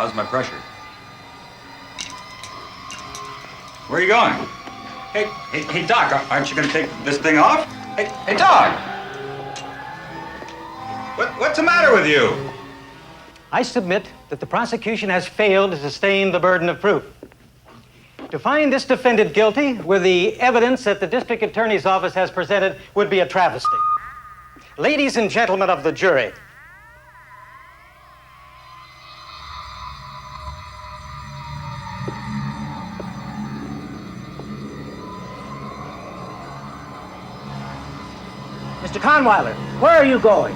How's my pressure? Where are you going? Hey, Doc, aren't you going to take this thing off? Hey, Doc! What's the matter with you? I submit that the prosecution has failed to sustain the burden of proof. To find this defendant guilty with the evidence that the district attorney's office has presented would be a travesty. Ladies and gentlemen of the jury, Mr. Conweiler, where are you going?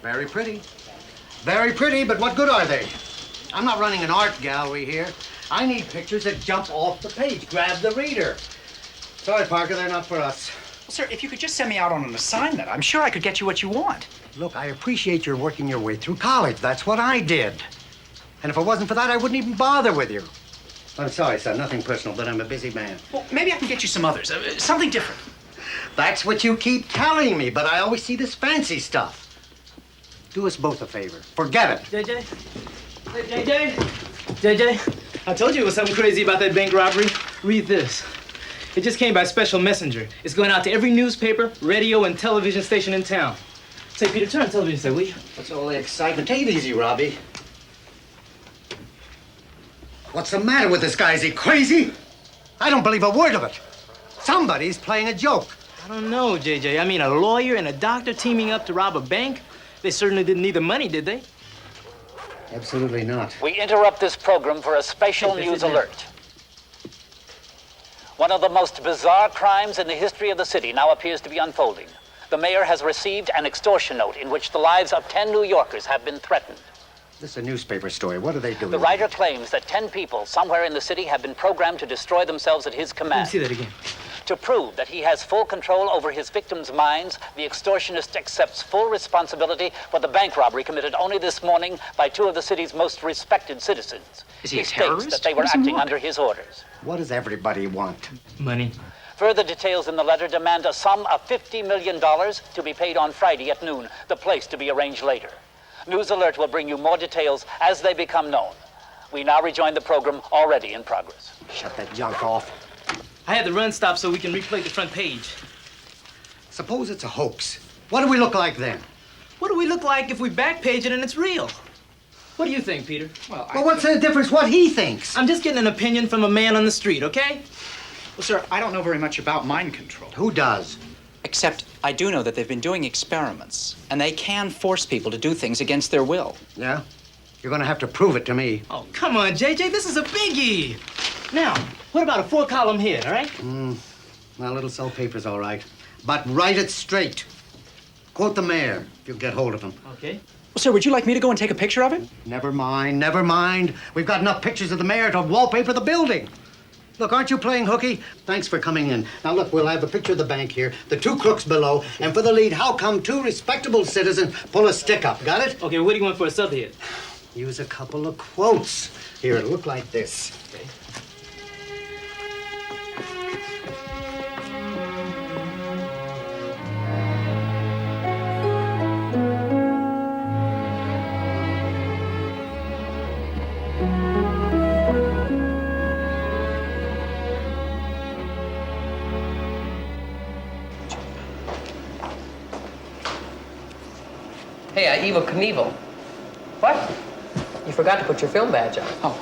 Very pretty. Very pretty, but what good are they? I'm not running an art gallery here. I need pictures that jump off the page, grab the reader. Sorry, Parker, they're not for us. Well, sir, if you could just send me out on an assignment, I'm sure I could get you what you want. Look, I appreciate your working your way through college. That's what I did. And if it wasn't for that, I wouldn't even bother with you. I'm sorry, son, nothing personal, but I'm a busy man. Well, maybe I can get you some others, something different. That's what you keep telling me, but I always see this fancy stuff. Do us both a favor. Forget it. JJ, I told you it was something crazy about that bank robbery. Read this. It just came by special messenger. It's going out to every newspaper, radio, and television station in town. Say, Peter, turn on television set, will you? What's all the excitement? Take it easy, Robbie. What's the matter with this guy? Is he crazy? I don't believe a word of it. Somebody's playing a joke. I don't know, JJ. I mean, a lawyer and a doctor teaming up to rob a bank? They certainly didn't need the money, did they? Absolutely not. We interrupt this program for a special news alert. One of the most bizarre crimes in the history of the city now appears to be unfolding. The mayor has received an extortion note in which the lives of 10 New Yorkers have been threatened. This is a newspaper story. What are they doing? The writer claims that 10 people somewhere in the city have been programmed to destroy themselves at his command. Let me see that again. To prove that he has full control over his victims' minds, the extortionist accepts full responsibility for the bank robbery committed only this morning by two of the city's most respected citizens. Is he a states terrorist? that they were acting under his orders. What does everybody want? Money. Further details in the letter demand a sum of $50 million to be paid on Friday at noon, the place to be arranged later. News Alert will bring you more details as they become known. We now rejoin the program already in progress. Shut that junk off. I had the run stop so we can replay the front page. Suppose it's a hoax. What do we look like then? What do we look like if we backpage it and it's real? What do you think, Peter? Well, what's the difference what he thinks? I'm just getting an opinion from a man on the street, okay? Well, sir, I don't know very much about mind control. Who does? Except I do know that they've been doing experiments, and they can force people to do things against their will. Yeah? You're gonna have to prove it to me. Oh, come on, JJ, this is a biggie. Now, what about a 4-column hit, all right? Well, it'll sell papers, all right. But write it straight. Quote the mayor, if you get hold of him. Okay. Well, sir, would you like me to go and take a picture of it? Never mind, never mind. We've got enough pictures of the mayor to wallpaper the building. Look, aren't you playing hooky? Thanks for coming in. Now, look, we'll have a picture of the bank here, the two crooks below, and for the lead, how come two respectable citizens pull a stick up? Got it? Okay, what do you want for a subhead? Use a couple of quotes. Here, it'll look like this. Okay. Hey, Evel Knievel. What? You forgot to put your film badge on. Oh.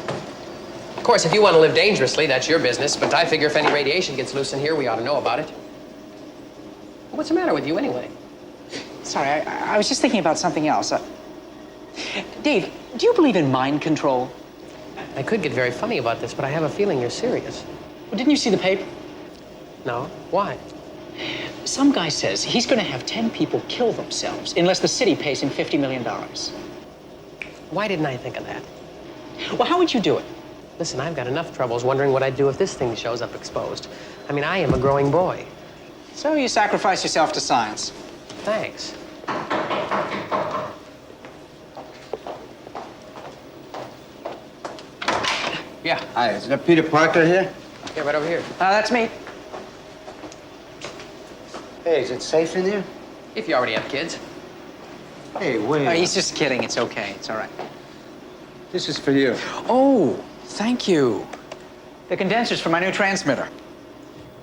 Of course, if you want to live dangerously, that's your business, but I figure if any radiation gets loose in here, we ought to know about it. What's the matter with you, anyway? Sorry, I was just thinking about something else. Dave, do you believe in mind control? I could get very funny about this, but I have a feeling you're serious. Well, didn't you see the paper? No? Why? Some guy says he's going to have 10 people kill themselves unless the city pays him $50 million. Why didn't I think of that? Well, how would you do it? Listen, I've got enough troubles wondering what I'd do if this thing shows up exposed. I mean, I am a growing boy. So you sacrifice yourself to science. Thanks. Yeah. Hi, is that Peter Parker here? Yeah, right over here. That's me. Hey, is it safe in here? If you already have kids. Hey, wait. He's just kidding. It's okay. It's all right. This is for you. Oh, thank you. The condensers for my new transmitter.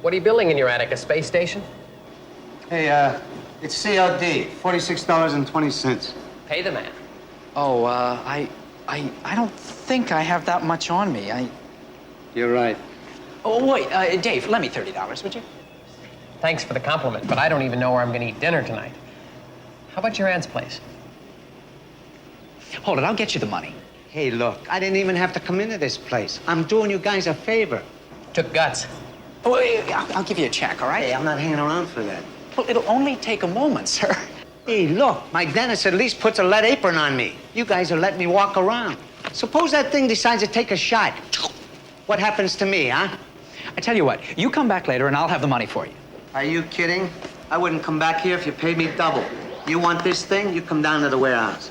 What are you building in your attic, a space station? Hey, it's COD, $46.20. Pay the man. Oh, I don't think I have that much on me. You're right. Oh, wait, Dave, lend me $30, would you? Thanks for the compliment, but I don't even know where I'm going to eat dinner tonight. How about your aunt's place? Hold it, I'll get you the money. Hey, look, I didn't even have to come into this place. I'm doing you guys a favor. Took guts. Oh, I'll give you a check, all right? Hey, I'm not hanging around for that. Well, it'll only take a moment, sir. Hey, look, my dentist at least puts a lead apron on me. You guys are letting me walk around. Suppose that thing decides to take a shot. What happens to me, huh? I tell you what, you come back later and I'll have the money for you. Are you kidding? I wouldn't come back here if you paid me double. You want this thing, you come down to the warehouse.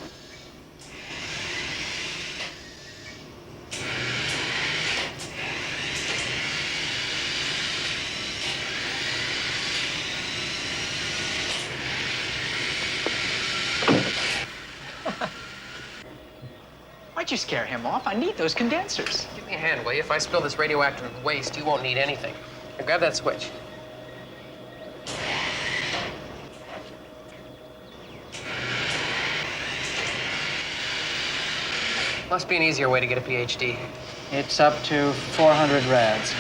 Why'd you scare him off? I need those condensers. Give me a hand, will you? If I spill this radioactive waste, you won't need anything. Now grab that switch. Must be an easier way to get a PhD. It's up to 400 rads.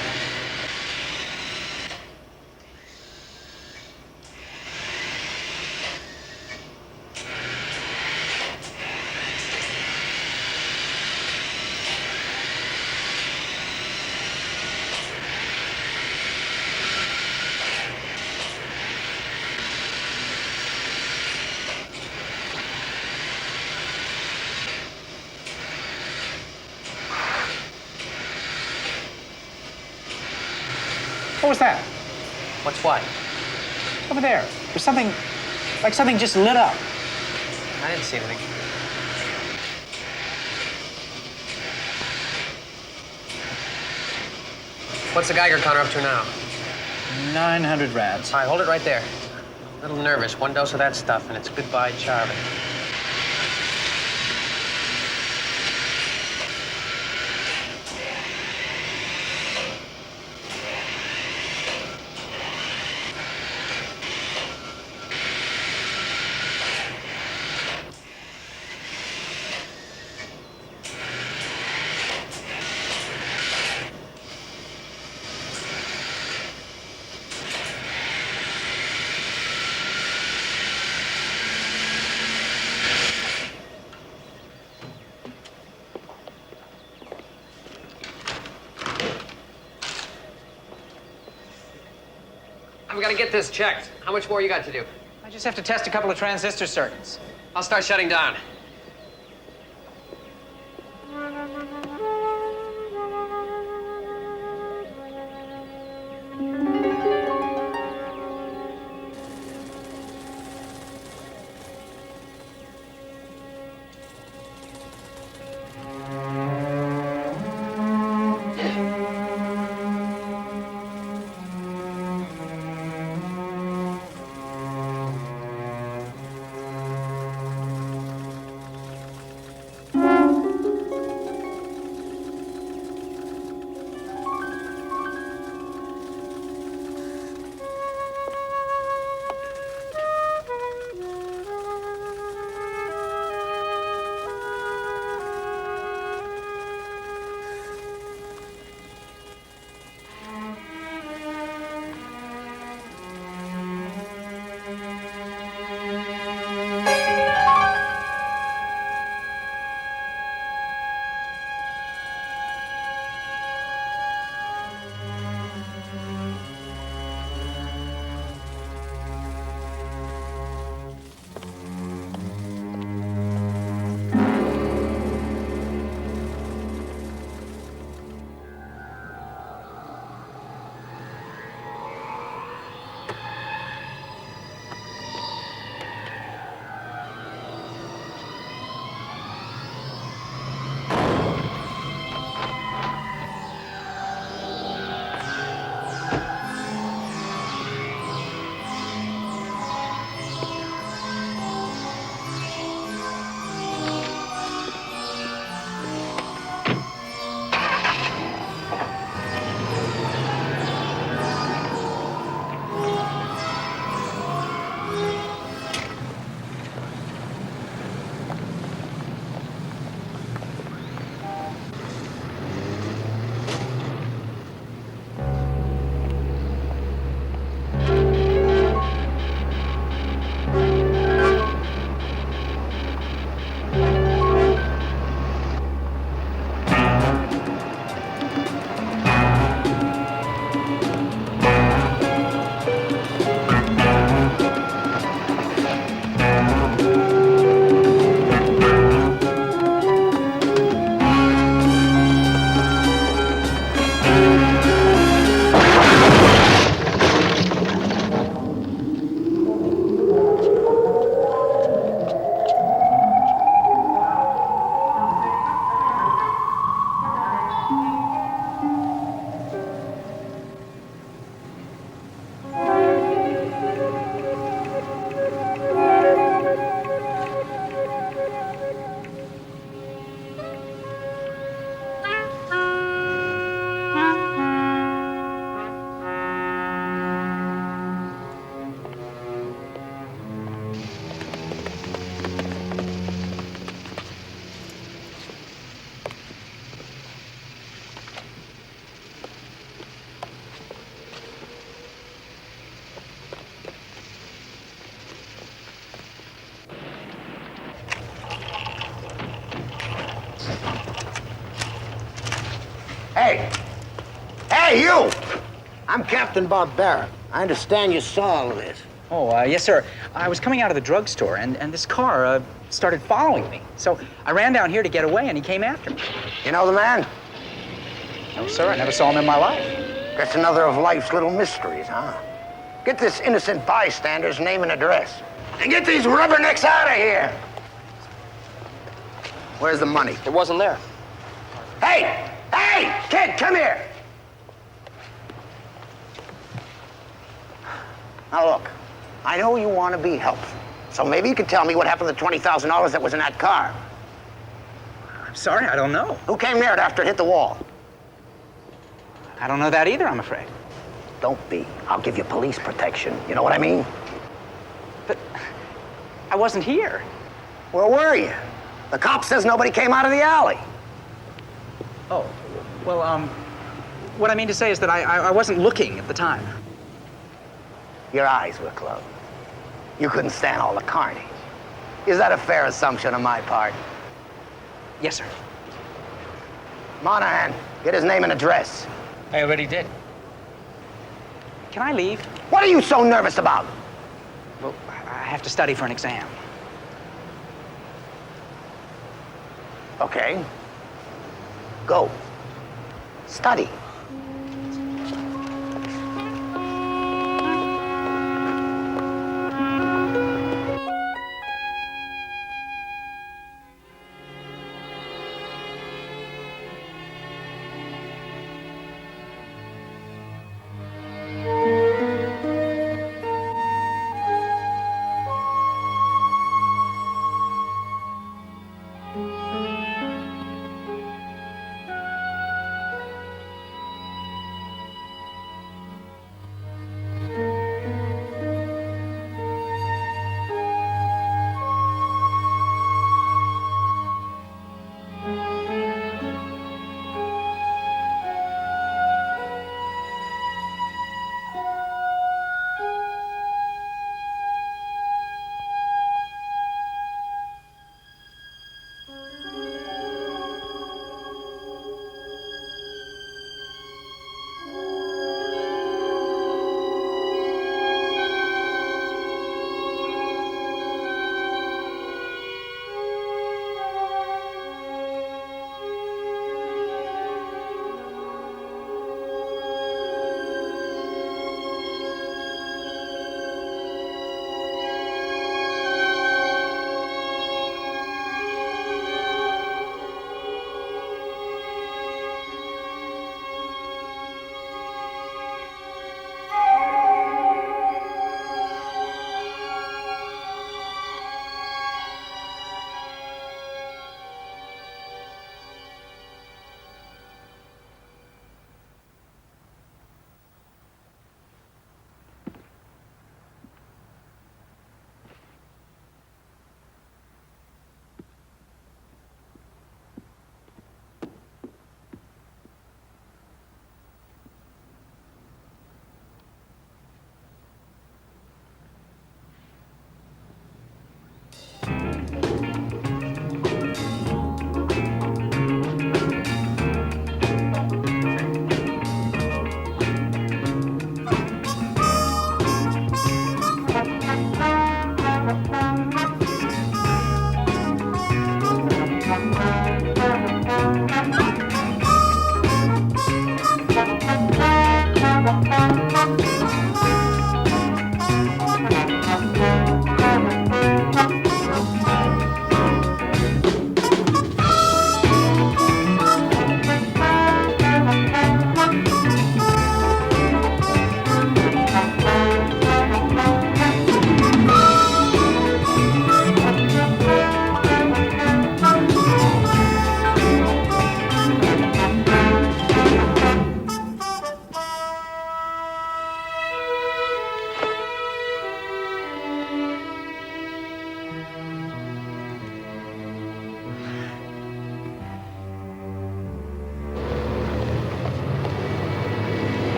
What was that? What's what? Over there. There's something, like something just lit up. I didn't see anything. What's the Geiger counter up to now? 900 rads. All right, hold it right there. A little nervous. One dose of that stuff, and it's goodbye, Charlie. gotta get this checked. How much more you got to do? I just have to test a couple of transistor circuits. I'll start shutting down. Hey! Hey, you! I'm Captain Bob Barrett. I understand you saw all of this. Oh, yes, sir. I was coming out of the drugstore, and this car started following me. So I ran down here to get away, and he came after me. You know the man? No, sir, I never saw him in my life. That's another of life's little mysteries, huh? Get this innocent bystander's name and address. And get these rubbernecks out of here! Where's the money? It wasn't there. Hey! Hey! Kid, come here! Now look, I know you want to be helpful, so maybe you can tell me what happened to the $20,000 that was in that car. I'm sorry, I don't know. Who came near it after it hit the wall? I don't know that either, I'm afraid. Don't be. I'll give you police protection. You know what I mean? But I wasn't here. Where were you? The cop says nobody came out of the alley. Oh, well, what I mean to say is that I wasn't looking at the time. Your eyes were closed. You couldn't stand all the carnage. Is that a fair assumption on my part? Yes, sir. Monahan, get his name and address. I already did. Can I leave? What are you so nervous about? Well, I have to study for an exam. Okay. Go. Study.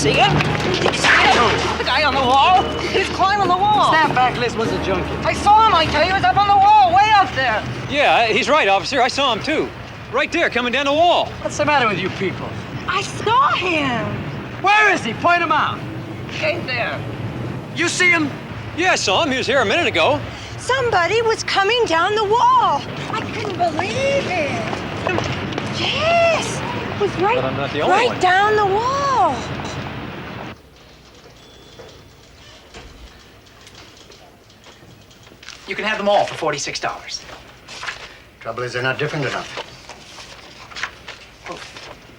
See him? Did you see him? The guy on the wall? He's climbing the wall. Stand back, Liz was a junkie. I saw him, I tell you. He was up on the wall, way up there. Yeah, he's right, officer. I saw him, too. Right there, coming down the wall. What's the matter with you people? I saw him. Where is he? Point him out. Ain't there. You see him? Yeah, I saw him. He was here a minute ago. Somebody was coming down the wall. I couldn't believe it. Yes, it was right, But I'm not the only right one. down the wall. You can have them all for $46. Trouble is, they're not different enough.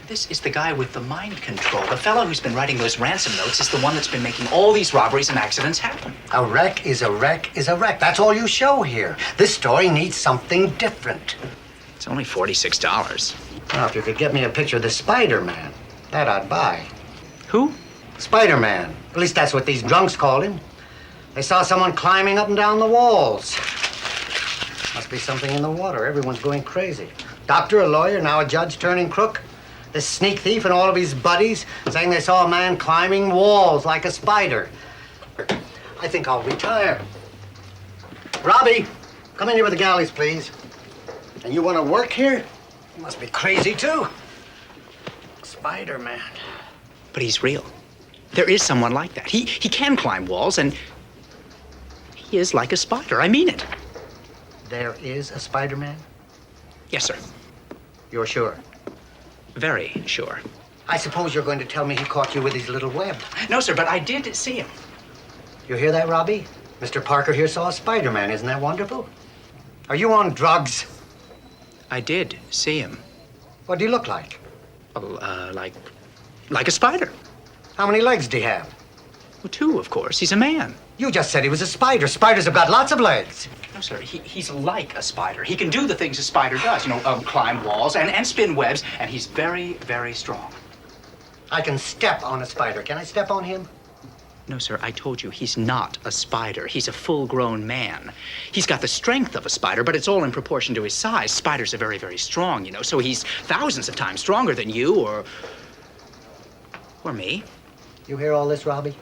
This is the guy with the mind control. The fellow who's been writing those ransom notes is the one that's been making all these robberies and accidents happen. A wreck is a wreck is a wreck. That's all you show here. This story needs something different. It's only $46. Now, if you could get me a picture of the Spider-Man, that I'd buy. Who? Spider-Man. At least that's what these drunks called him. They saw someone climbing up and down the walls. Must be something in the water. Everyone's going crazy. Doctor, a lawyer, now a judge turning crook. This sneak thief and all of his buddies saying they saw a man climbing walls like a spider. I think I'll retire. Robbie, come in here with the galleys, please. And you want to work here? You must be crazy, too. Spider-Man. But he's real. There is someone like that. He can climb walls, and he is like a spider. I mean it. There is a Spider-Man? Yes, sir. You're sure? Very sure. I suppose you're going to tell me he caught you with his little web. No, sir, but I did see him. You hear that, Robbie? Mr. Parker here saw a Spider-Man. Isn't that wonderful? Are you on drugs? I did see him. What do you look like? Well, like a spider. How many legs do you have? Well, 2, of course. He's a man. You just said he was a spider. Spiders have got lots of legs. No, sir, he's like a spider. He can do the things a spider does, climb walls and spin webs, and he's very, very strong. I can step on a spider. Can I step on him? No, sir, I told you, he's not a spider. He's a full-grown man. He's got the strength of a spider, but it's all in proportion to his size. Spiders are very, very strong, so he's thousands of times stronger than you or me. You hear all this, Robbie?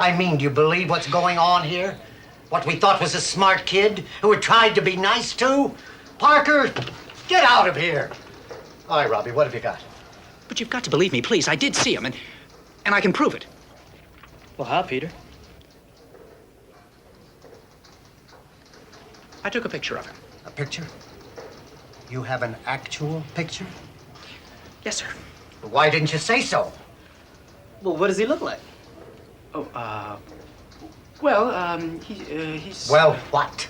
I mean, do you believe what's going on here? What we thought was a smart kid who had tried to be nice to? Parker, get out of here. All right, Robbie, what have you got? But you've got to believe me, please. I did see him, and I can prove it. Well, how, Peter? I took a picture of him. A picture? You have an actual picture? Yes, sir. Why didn't you say so? Well, what does he look like? Oh, he's... Well, what?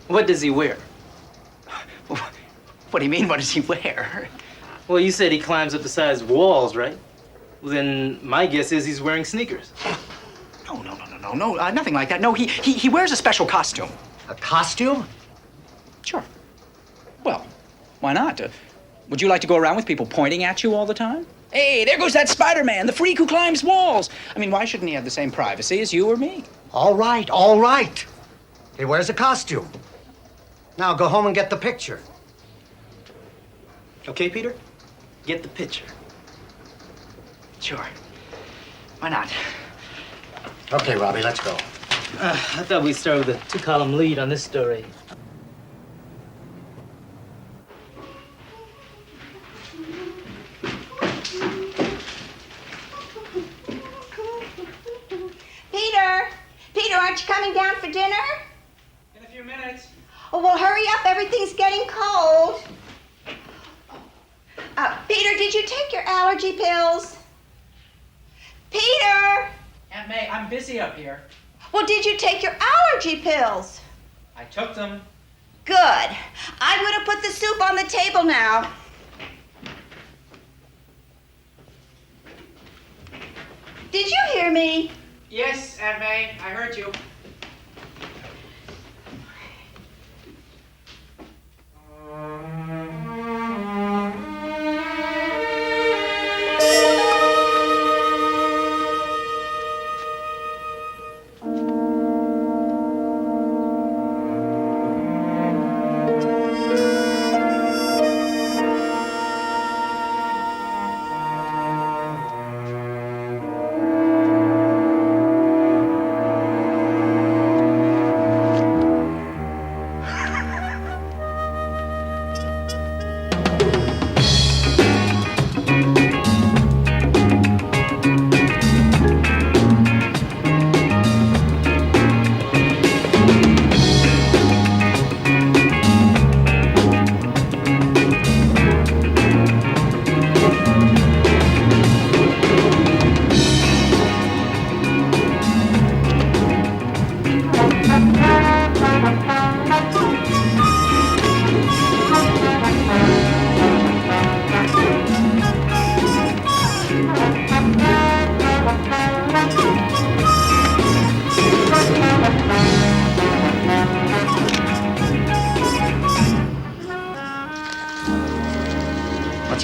What does he wear? What do you mean, what does he wear? Well, you said he climbs up the sides of walls, right? Well, then my guess is he's wearing sneakers. No, nothing like that. No, he wears a special costume. A costume? Sure. Well, why not? Would you like to go around with people pointing at you all the time? Hey, there goes that Spider-Man, the freak who climbs walls. I mean, why shouldn't he have the same privacy as you or me? All right, all right. He wears a costume. Now go home and get the picture. Okay, Peter? Get the picture. Sure. Why not? Okay, Robbie, let's go. I thought we'd start with a 2-column lead on this story. Peter, aren't you coming down for dinner? In a few minutes. Oh, well, hurry up. Everything's getting cold. Peter, did you take your allergy pills? Peter! Aunt May, I'm busy up here. Well, did you take your allergy pills? I took them. Good. I'm going to put the soup on the table now. Did you hear me? Yes, Aunt May, I heard you.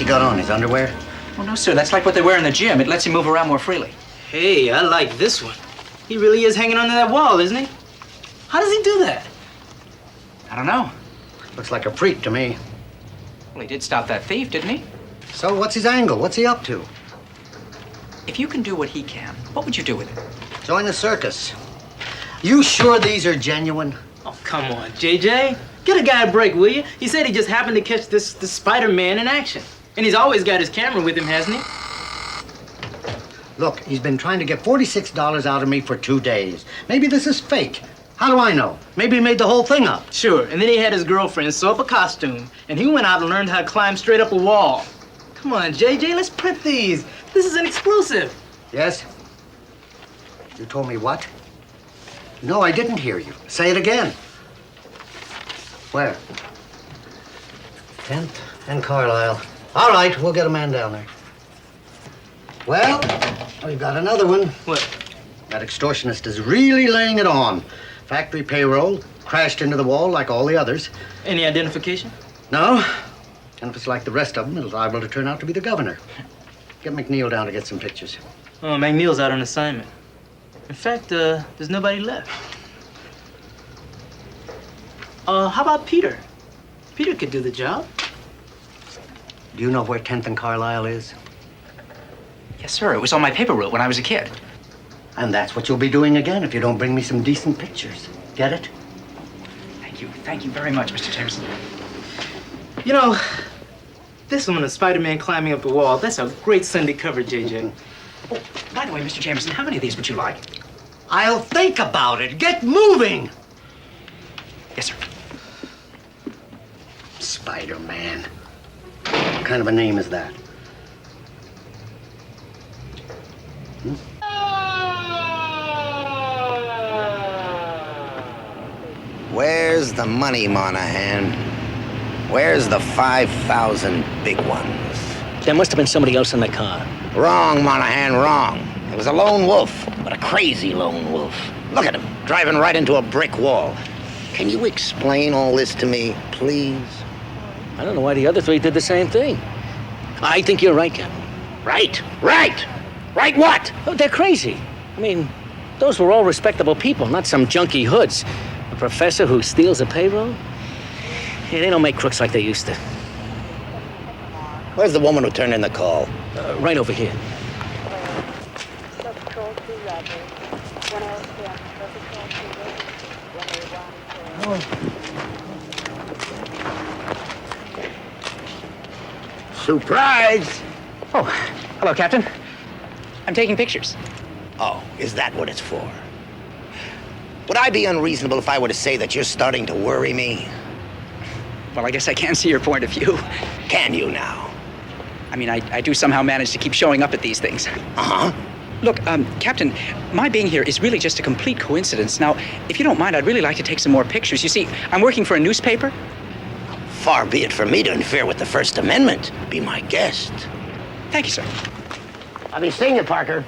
got on? His underwear? Oh, no, sir. That's like what they wear in the gym. It lets him move around more freely. Hey, I like this one. He really is hanging onto that wall, isn't he? How does he do that? I don't know. Looks like a freak to me. Well, he did stop that thief, didn't he? So what's his angle? What's he up to? If you can do what he can, what would you do with it? Join the circus. You sure these are genuine? Oh, come on, JJ. Get a guy a break, will you? He said he just happened to catch this Spider-Man in action. And he's always got his camera with him, hasn't he? Look, he's been trying to get $46 out of me for 2 days. Maybe this is fake. How do I know? Maybe he made the whole thing up. Sure, and then he had his girlfriend sew up a costume, and he went out and learned how to climb straight up a wall. Come on, JJ, let's print these. This is an exclusive. Yes? You told me what? No, I didn't hear you. Say it again. Where? 10th and Carlisle. All right, we'll get a man down there. Well, we've got another one. What? That extortionist is really laying it on. Factory payroll, crashed into the wall like all the others. Any identification? No. And if it's like the rest of them, it's liable to turn out to be the governor. Get McNeil down to get some pictures. Oh, McNeil's out on assignment. In fact, there's nobody left. How about Peter? Peter could do the job. Do you know where 10th and Carlisle is? Yes, sir. It was on my paper route when I was a kid. And that's what you'll be doing again if you don't bring me some decent pictures. Get it? Thank you. Thank you very much, Mr. Jameson. You know, this one of Spider-Man climbing up the wall, that's a great Sunday cover, JJ. Oh, by the way, Mr. Jameson, how many of these would you like? I'll think about it. Get moving! Yes, sir. Spider-Man. What kind of a name is that? Where's the money, Monahan? Where's the 5,000 big ones? There must have been somebody else in the car. Wrong, Monahan, wrong. It was a lone wolf, but a crazy lone wolf. Look at him, driving right into a brick wall. Can you explain all this to me, please? I don't know why the other three did the same thing. I think you're right, Captain. Right, right. Right what? Oh, they're crazy. I mean, those were all respectable people, not some junky hoods. A professor who steals a payroll? Yeah, they don't make crooks like they used to. Where's the woman who turned in the call? Right over here. Surprise! Oh, hello, Captain. I'm taking pictures. Oh, is that what it's for? Would I be unreasonable if I were to say that you're starting to worry me? Well, I guess I can see your point of view. Can you now? I mean, I do somehow manage to keep showing up at these things. Uh-huh. Look, Captain, my being here is really just a complete coincidence. Now, if you don't mind, I'd really like to take some more pictures. You see, I'm working for a newspaper. Far be it from me to interfere with the First Amendment. Be my guest. Thank you, sir. I'll be seeing you, Parker.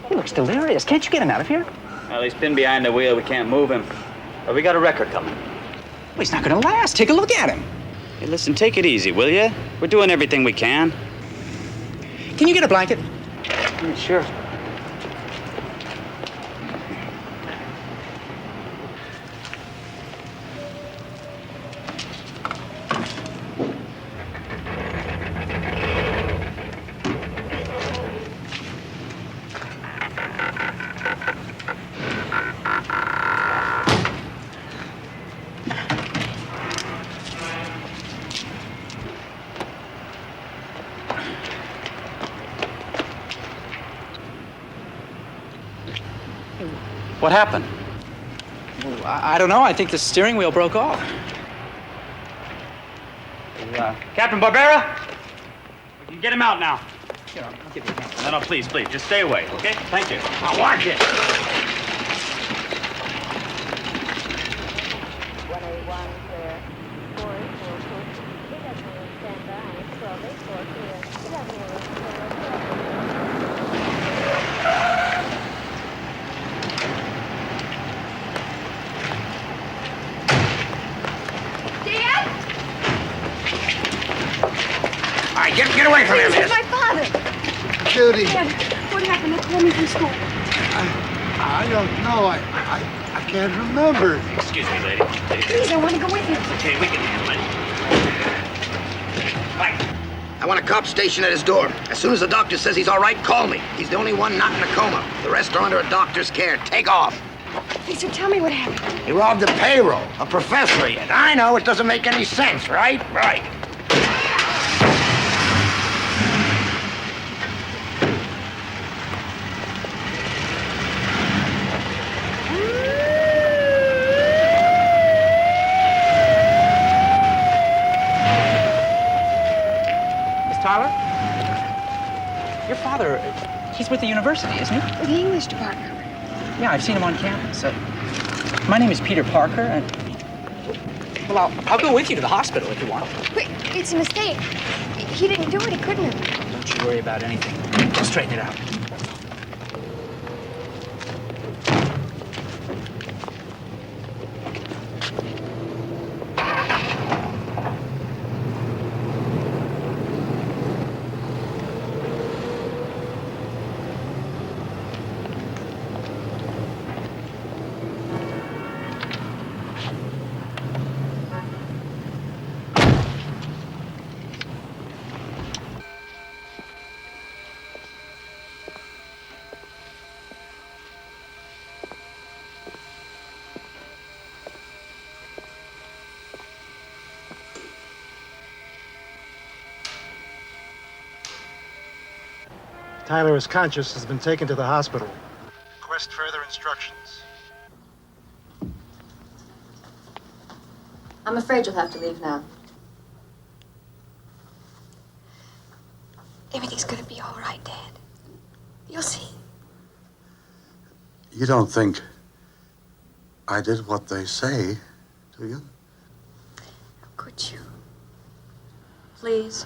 He looks delirious. Can't you get him out of here? Well, he's pinned behind the wheel. We can't move him. But we got a record coming. Well, he's not going to last. Take a look at him. Hey, listen, take it easy, will you? We're doing everything we can. Can you get a blanket? Sure. What happened? Well, I don't know. I think the steering wheel broke off. Captain Barbera? We can get him out now. Here, I'll give you a hand. No, please, just stay away, okay? Thank you. Now watch it. Sadie. Dad, what happened? They called me from school. I don't know. I can't remember. Excuse me, lady. Please, I want to go with you. Okay, we can handle it. I want a cop stationed at his door. As soon as the doctor says he's all right, call me. He's the only one not in a coma. The rest are under a doctor's care. Take off. Please, so tell me what happened. He robbed the payroll. A professor he is. I know it doesn't make any sense, right? Right. Tyler? Your father, he's with the university, isn't he? The English department. Yeah, I've seen him on campus. My name is Peter Parker, and... Well, I'll go with you to the hospital if you want. Wait, it's a mistake. He didn't do it. He couldn't have. Don't you worry about anything. We'll straighten it out. Tyler is conscious, has been taken to the hospital. Request further instructions. I'm afraid you'll have to leave now. Everything's gonna be all right, Dad. You'll see. You don't think I did what they say, do you? How could you? Please.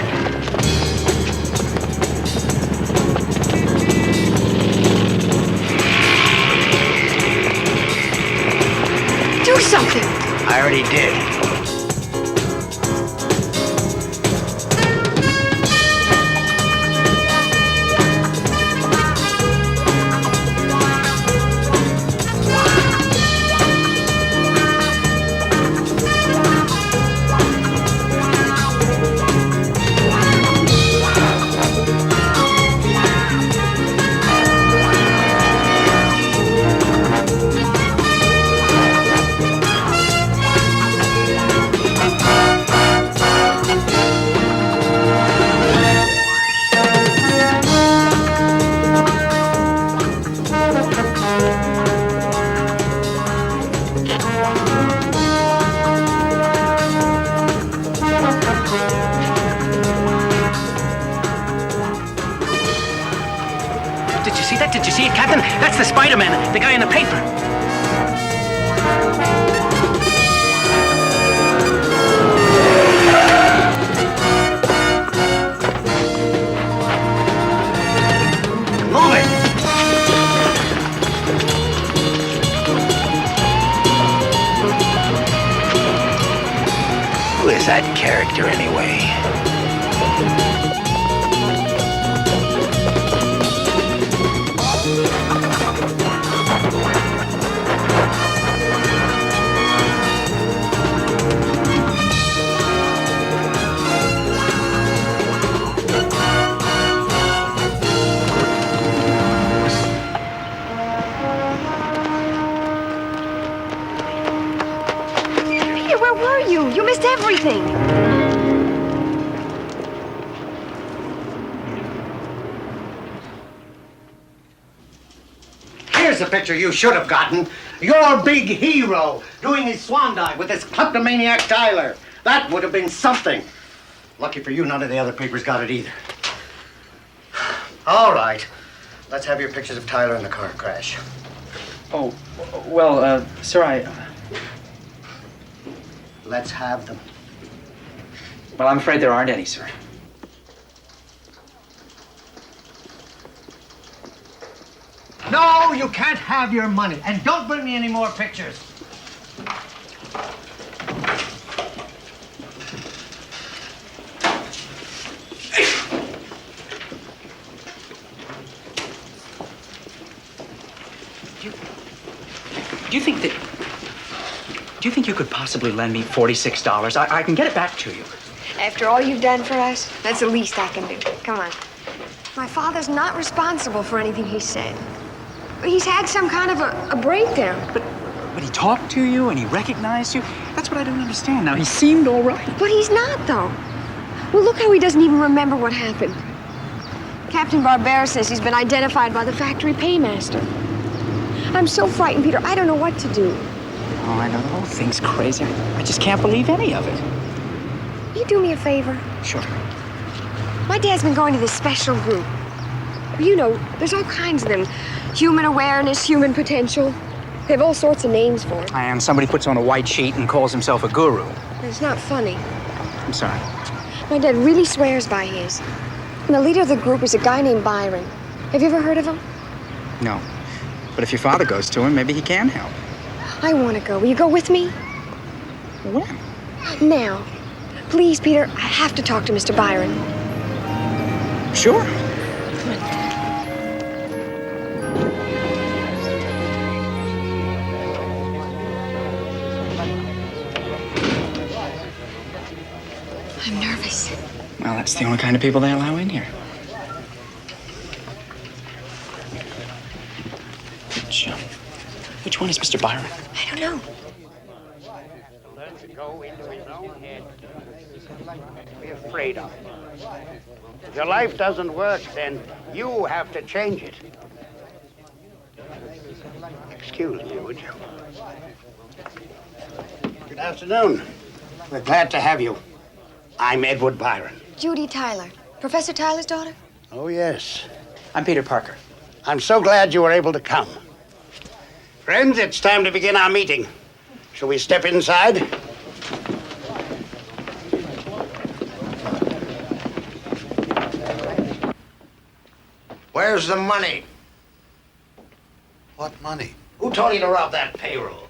that? Do something! I already did. Did you see that? Did you see it, Captain? That's the Spider-Man, the guy in the paper. Move it! Who is that character anyway? Peter, where were you? You missed everything. Here's the picture you should have gotten. Your big hero doing his swan dive with this kleptomaniac Tyler. That would have been something. Lucky for you, none of the other papers got it either. All right. Let's have your pictures of Tyler in the car crash. Oh, well, sir, Let's have them. Well, I'm afraid there aren't any, sir. No, you can't have your money. And don't bring me any more pictures. Do you think you could possibly lend me $46? I can get it back to you. After all you've done for us, that's the least I can do. Come on. My father's not responsible for anything he said. He's had some kind of a breakdown. But he talked to you and he recognized you. That's what I don't understand. Now, he seemed all right. But he's not, though. Well, look how he doesn't even remember what happened. Captain Barbera says he's been identified by the factory paymaster. I'm so frightened, Peter. I don't know what to do. Oh, I know. The whole thing's crazy. I just can't believe any of it. You do me a favor? Sure. My dad's been going to this special group. You know, there's all kinds of them. Human awareness, human potential. They have all sorts of names for it. And somebody puts on a white sheet and calls himself a guru. It's not funny. I'm sorry. My dad really swears by his. And the leader of the group is a guy named Byron. Have you ever heard of him? No. But if your father goes to him, maybe he can help. I want to go. Will you go with me? When? Now. Please, Peter, I have to talk to Mr. Byron. Sure. I'm nervous. Well, that's the only kind of people they allow in here. Which one is Mr. Byron? I don't know. Learn to go into his own head. Be afraid of it. If your life doesn't work, then you have to change it. Excuse me, would you? Good afternoon. We're glad to have you. I'm Edward Byron. Judy Tyler. Professor Tyler's daughter? Oh, yes. I'm Peter Parker. I'm so glad you were able to come. Friends, it's time to begin our meeting. Shall we step inside? Where's the money? What money? Who told you to rob that payroll?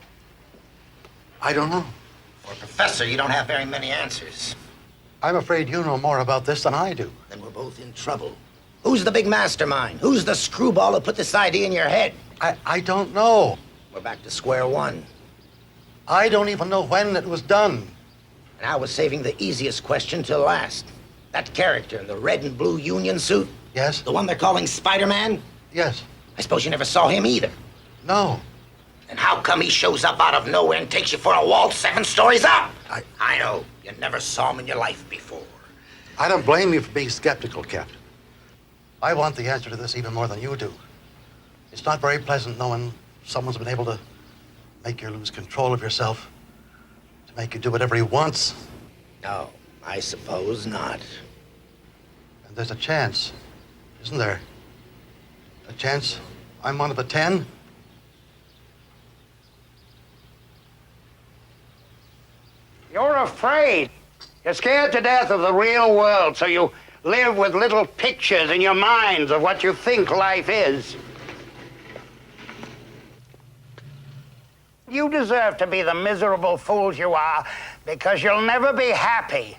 I don't know. For a professor, you don't have very many answers. I'm afraid you know more about this than I do. Then we're both in trouble. Who's the big mastermind? Who's the screwball who put this idea in your head? I don't know. We're back to square one. I don't even know when it was done. And I was saving the easiest question till last. That character in the red and blue union suit? Yes? The one they're calling Spider-Man? Yes. I suppose you never saw him either. No. And how come he shows up out of nowhere and takes you for a waltz 7 stories up? I know. You never saw him in your life before. I don't blame you for being skeptical, Captain. I want the answer to this even more than you do. It's not very pleasant knowing someone's been able to make you lose control of yourself, to make you do whatever he wants. No, I suppose not. And there's a chance, isn't there? A chance I'm one of the 10? You're afraid. You're scared to death of the real world, so you live with little pictures in your minds of what you think life is. You deserve to be the miserable fools you are because you'll never be happy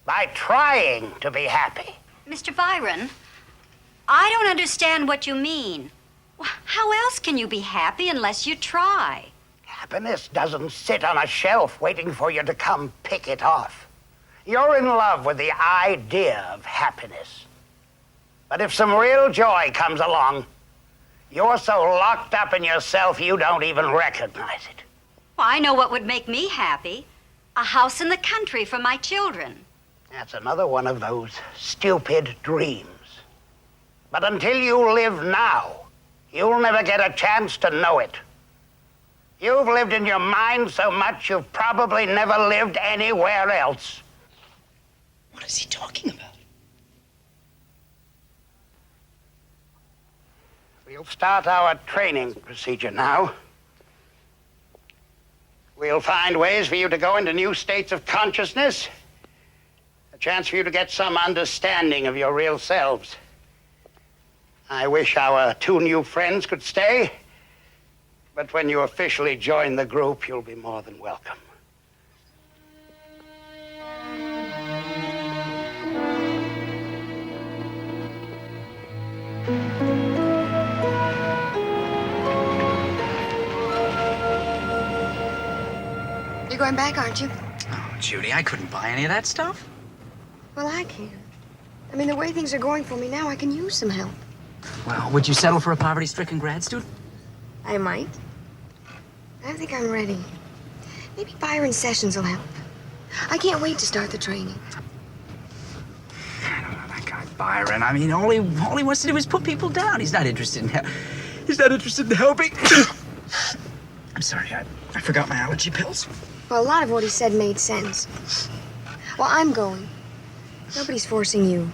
by trying to be happy. Mr. Byron, I don't understand what you mean. How else can you be happy unless you try? Happiness doesn't sit on a shelf waiting for you to come pick it off. You're in love with the idea of happiness. But if some real joy comes along, you're so locked up in yourself you don't even recognize it. Well, I know what would make me happy. A house in the country for my children. That's another one of those stupid dreams. But until you live now, you'll never get a chance to know it. You've lived in your mind so much you've probably never lived anywhere else. What is he talking about? We'll start our training procedure now. We'll find ways for you to go into new states of consciousness. A chance for you to get some understanding of your real selves. I wish our 2 new friends could stay, but when you officially join the group, you'll be more than welcome. You're going back, aren't you? Oh, Judy, I couldn't buy any of that stuff. Well, I can. I mean, the way things are going for me now, I can use some help. Well, would you settle for a poverty-stricken grad student? I might. I think I'm ready. Maybe Byron Sessions will help. I can't wait to start the training. I don't know that guy Byron. I mean, all he wants to do is put people down. He's not interested in helping. I'm sorry, I forgot my allergy pills. Well, a lot of what he said made sense. Well, I'm going. Nobody's forcing you.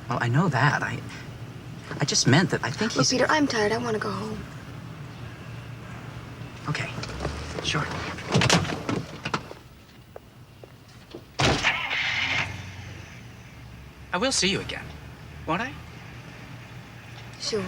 Well, I know that. I just meant that I think Look, he's... Peter, I'm tired. I want to go home. Okay, sure. I will see you again, won't I? Sure.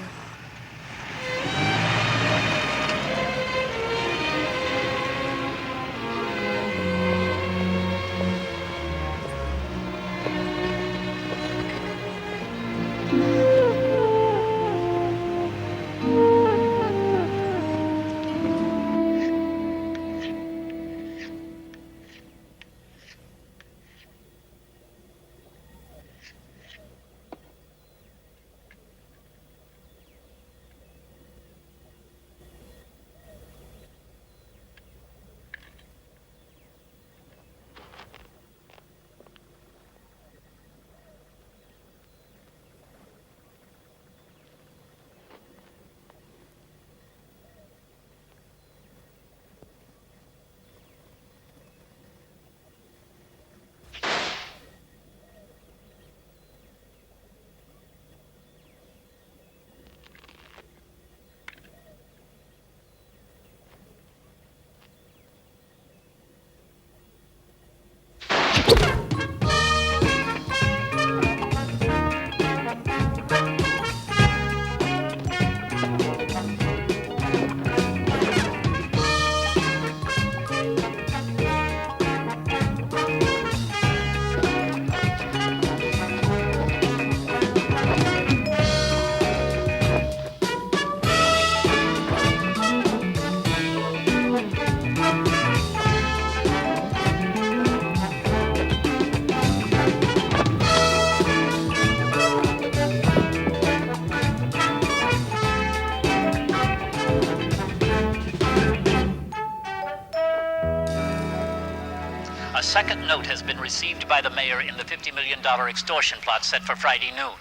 second note has been received by the mayor in the $50 million extortion plot set for Friday noon.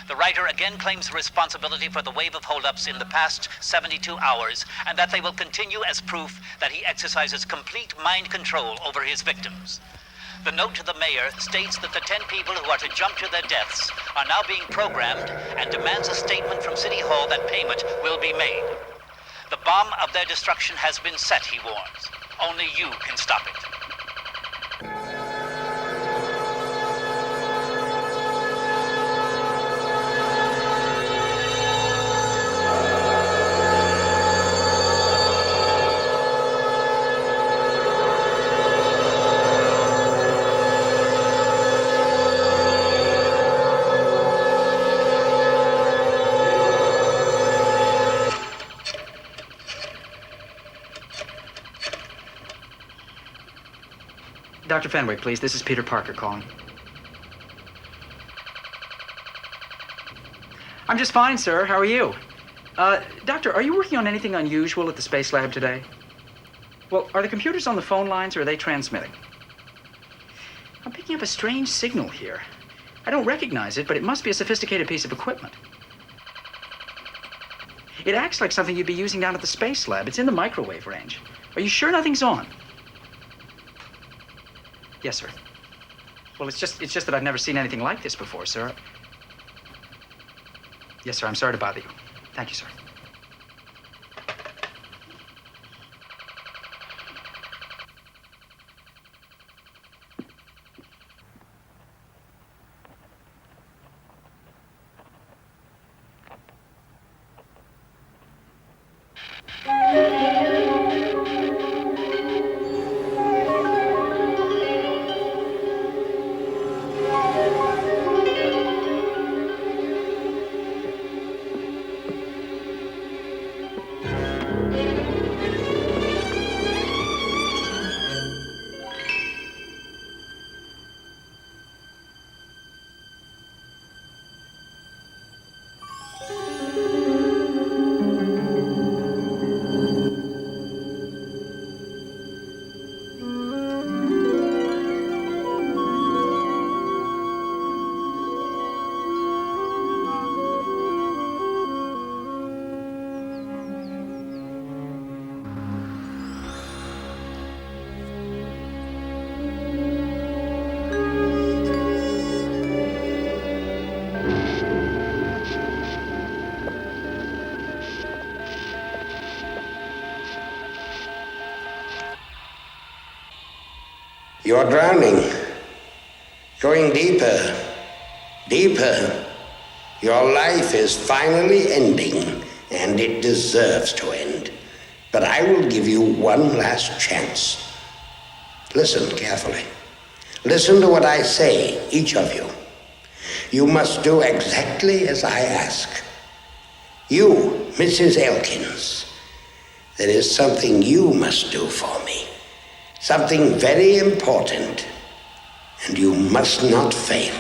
The writer again claims responsibility for the wave of holdups in the past 72 hours, and that they will continue as proof that he exercises complete mind control over his victims. The note to the mayor states that the 10 people who are to jump to their deaths are now being programmed and demands a statement from City Hall that payment will be made. The bomb of their destruction has been set, he warns. Only you can stop it. Dr. Fenwick, please. This is Peter Parker calling. I'm just fine, sir. How are you? Doctor, are you working on anything unusual at the space lab today? Well, are the computers on the phone lines or are they transmitting? I'm picking up a strange signal here. I don't recognize it, but it must be a sophisticated piece of equipment. It acts like something you'd be using down at the space lab. It's in the microwave range. Are you sure nothing's on? Yes, sir. Well, it's just that I've never seen anything like this before, sir. Yes, sir. I'm sorry to bother you. Thank you, sir. You're drowning. Going deeper, deeper. Your life is finally ending, and it deserves to end. But I will give you one last chance. Listen carefully. Listen to what I say, each of you. You must do exactly as I ask. You, Mrs. Elkins, there is something you must do for me. Something very important, and you must not fail.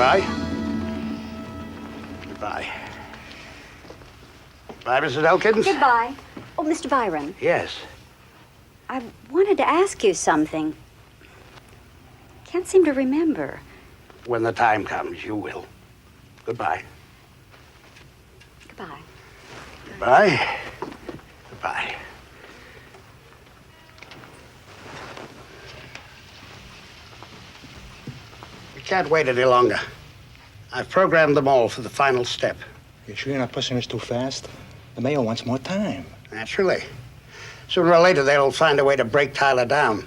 Goodbye. Goodbye. Goodbye, Mrs. Elkins. Goodbye. Oh, Mr. Byron, Yes. I wanted to ask you something. Can't seem to remember. When the time comes, you will. Goodbye. Goodbye. Goodbye. Goodbye. We can't wait any longer. I've programmed them all for the final step. You sure you're not pushing us too fast? The mayor wants more time. Naturally. Sooner or later, they'll find a way to break Tyler down.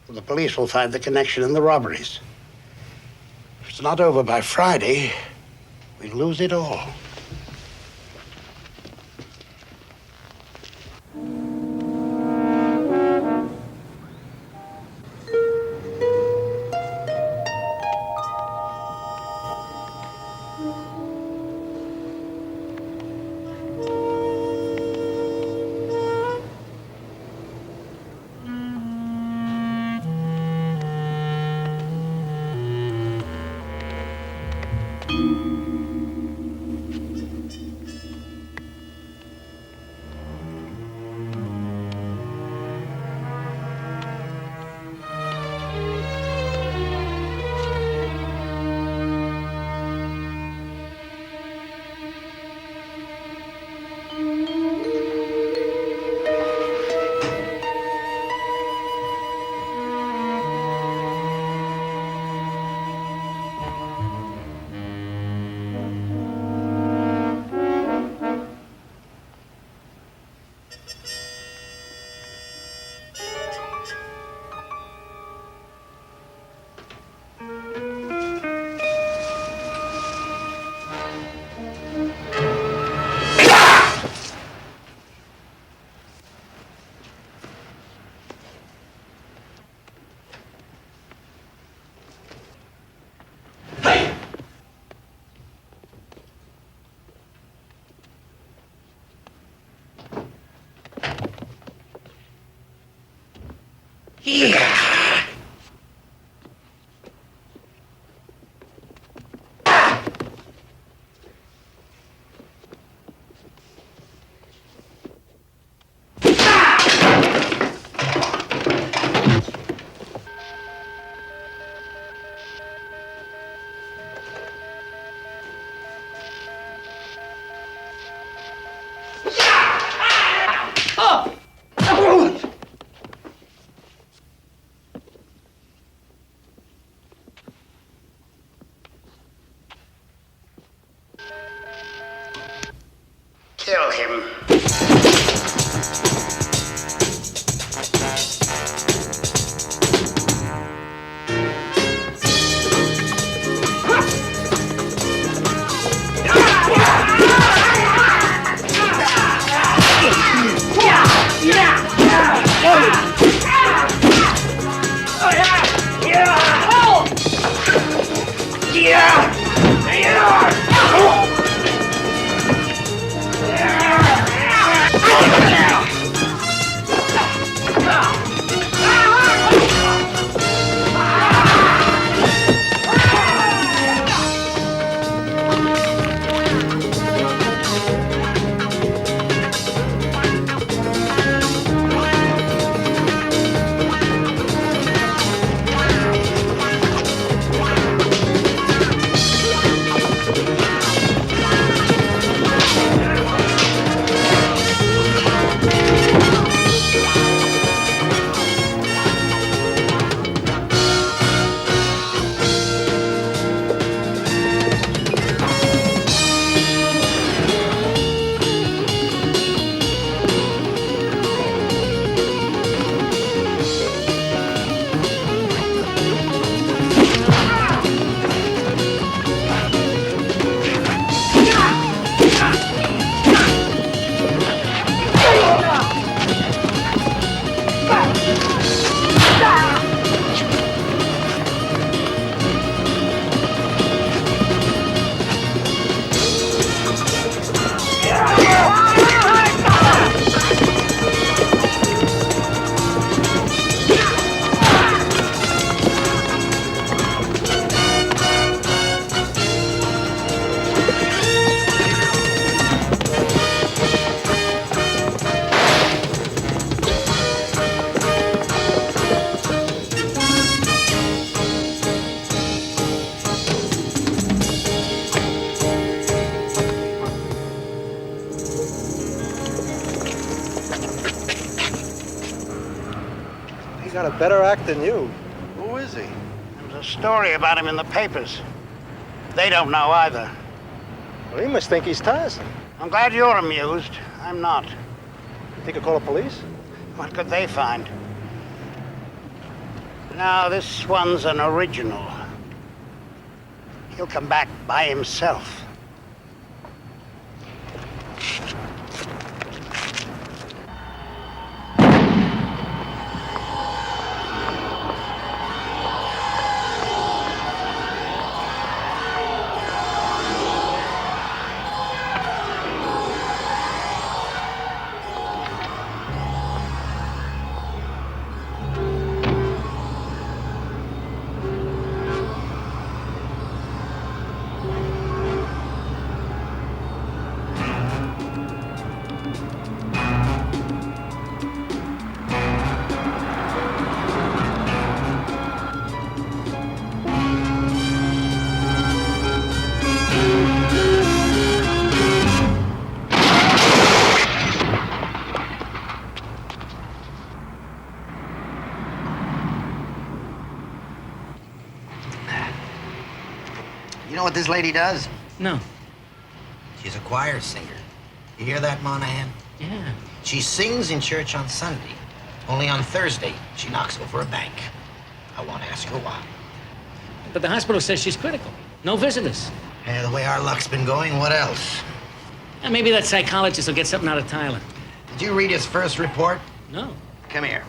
The police will find the connection in the robberies. If it's not over by Friday, we lose it all. got a better act than you. Who is he? There's a story about him in the papers. They don't know either. Well, he must think he's Tarzan. I'm glad you're amused. I'm not. You think he'll call the police? What could they find? No, this one's an original. He'll come back by himself. You know what this lady does? No. She's a choir singer. You hear that, Monahan? Yeah. She sings in church on Sunday. Only on Thursday, she knocks over a bank. I want to ask her why. But the hospital says she's critical. No visitors. Yeah, the way our luck's been going, what else? And maybe that psychologist will get something out of Tyler. Did you read his first report? No. Come here.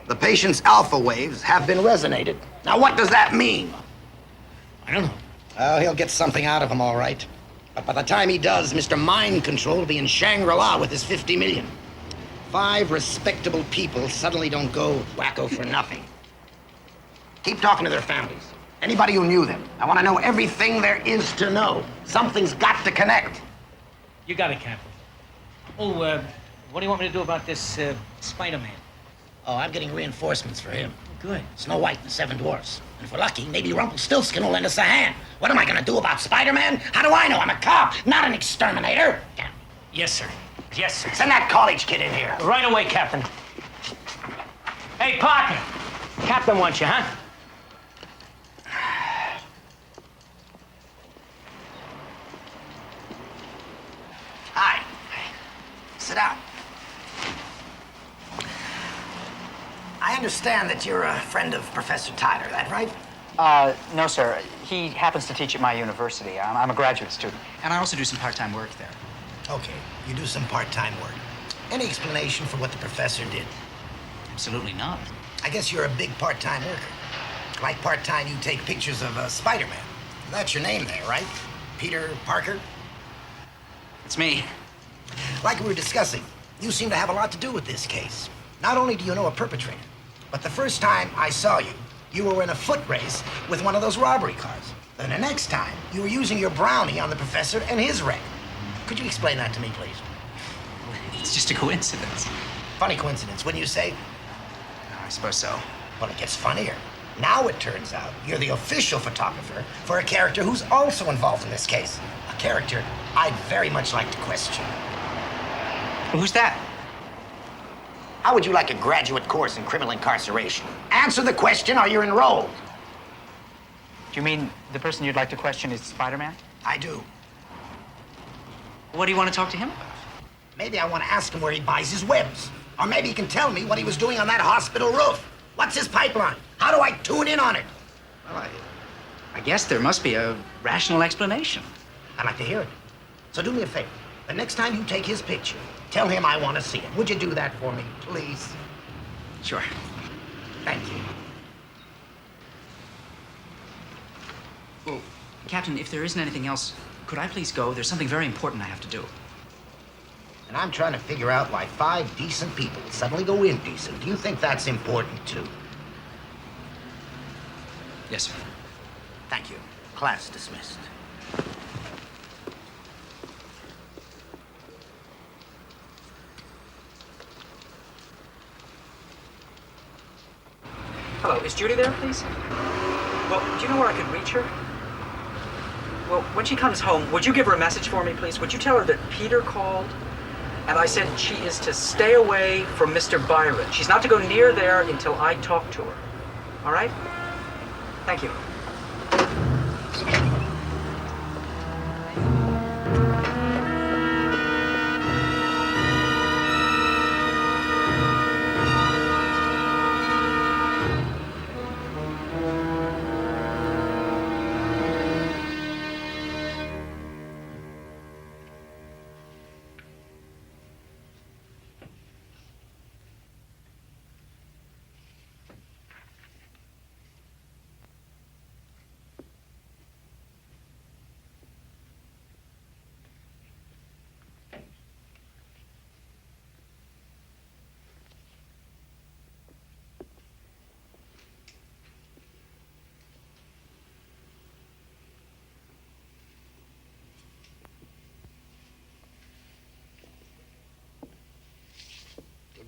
The patient's alpha waves have been resonated. Now, what does that mean? I don't know. Well, he'll get something out of him, all right. But by the time he does, Mr. Mind Control will be in Shangri-La with his 50 million. 5 respectable people suddenly don't go wacko for nothing. Keep talking to their families. Anybody who knew them. I want to know everything there is to know. Something's got to connect. You got it, Captain. Oh, what do you want me to do about this Spider-Man? Oh, I'm getting reinforcements for him. Good. Snow White and the 7 Dwarfs. And if we're lucky, maybe Rumpelstiltskin will lend us a hand. What am I gonna do about Spider-Man? How do I know? I'm a cop, not an exterminator. Yes, sir. Yes, sir. Send that college kid in here. Right away, Captain. Hey, Parker. Captain wants you, huh? Hi. Sit down. I understand that you're a friend of Professor Tyler, that right? No, sir. He happens to teach at my university. I'm a graduate student. And I also do some part-time work there. Okay, you do some part-time work. Any explanation for what the professor did? Absolutely not. I guess you're a big part-time worker. Like part-time, you take pictures of Spider-Man. That's your name there, right? Peter Parker? It's me. Like we were discussing, you seem to have a lot to do with this case. Not only do you know a perpetrator, but the first time I saw you, you were in a foot race with one of those robbery cars. Then the next time, you were using your brownie on the professor and his wreck. Could you explain that to me, please? It's just a coincidence. Funny coincidence, wouldn't you say? I suppose so. Well, it gets funnier. Now it turns out you're the official photographer for a character who's also involved in this case. A character I'd very much like to question. Who's that? How would you like a graduate course in criminal incarceration? Answer the question or you're enrolled. Do you mean the person you'd like to question is Spider-Man? I do. What do you want to talk to him about? Maybe I want to ask him where he buys his webs. Or maybe he can tell me what he was doing on that hospital roof. What's his pipeline? How do I tune in on it? Well, I guess there must be a rational explanation. I'd like to hear it. So do me a favor. The next time you take his picture, tell him I want to see it. Would you do that for me, please? Sure. Thank you. Well, Captain, if there isn't anything else, could I please go? There's something very important I have to do. And I'm trying to figure out why 5 decent people suddenly go indecent. Do you think that's important, too? Yes, sir. Thank you. Class dismissed. Hello, is Judy there, please? Well, do you know where I could reach her? Well, when she comes home, would you give her a message for me, please? Would you tell her that Peter called And I said she is to stay away from Mr. Byron. She's not to go near there until I talk to her. All right? Thank you.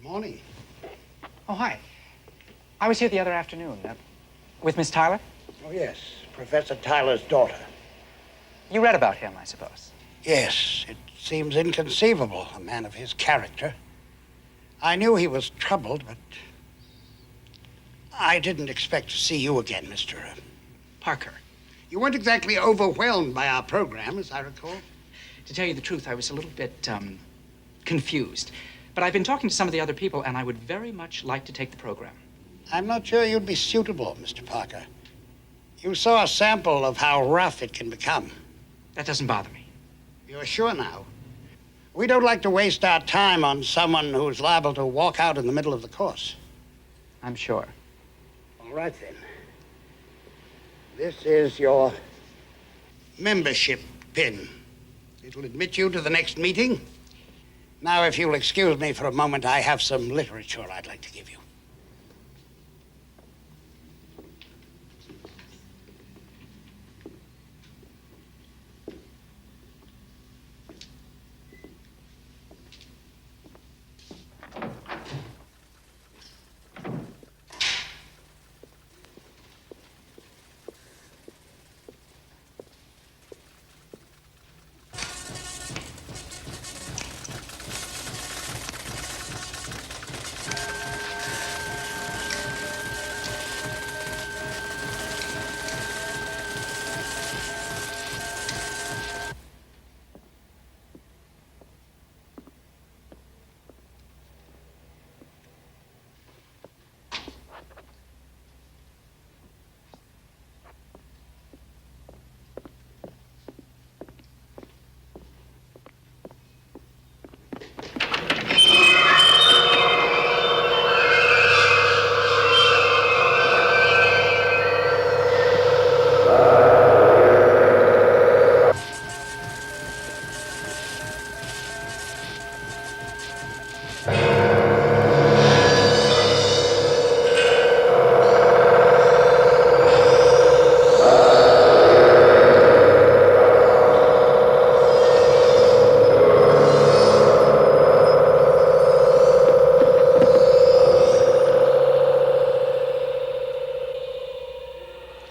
Good morning. Oh, hi. I was here the other afternoon. With Miss Tyler? Oh, yes. Professor Tyler's daughter. You read about him, I suppose. Yes. It seems inconceivable, a man of his character. I knew he was troubled, but I didn't expect to see you again, Mr. Parker. You weren't exactly overwhelmed by our program, as I recall. To tell you the truth, I was a little bit, confused. But I've been talking to some of the other people, and I would very much like to take the program. I'm not sure you'd be suitable, Mr. Parker. You saw a sample of how rough it can become. That doesn't bother me. You're sure now? We don't like to waste our time on someone who's liable to walk out in the middle of the course. I'm sure. All right, then. This is your membership pin. It'll admit you to the next meeting. Now, if you'll excuse me for a moment, I have some literature I'd like to give you.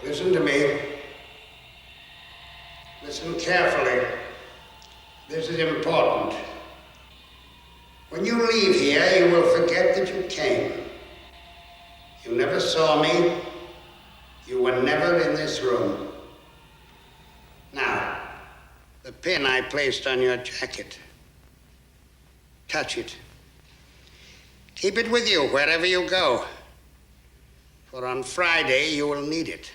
Listen to me. Listen carefully. This is important. When you leave here, you will forget that you came. You never saw me. You were never in this room. Now, the pin I placed on your jacket. Touch it. Keep it with you wherever you go. For on Friday, you will need it.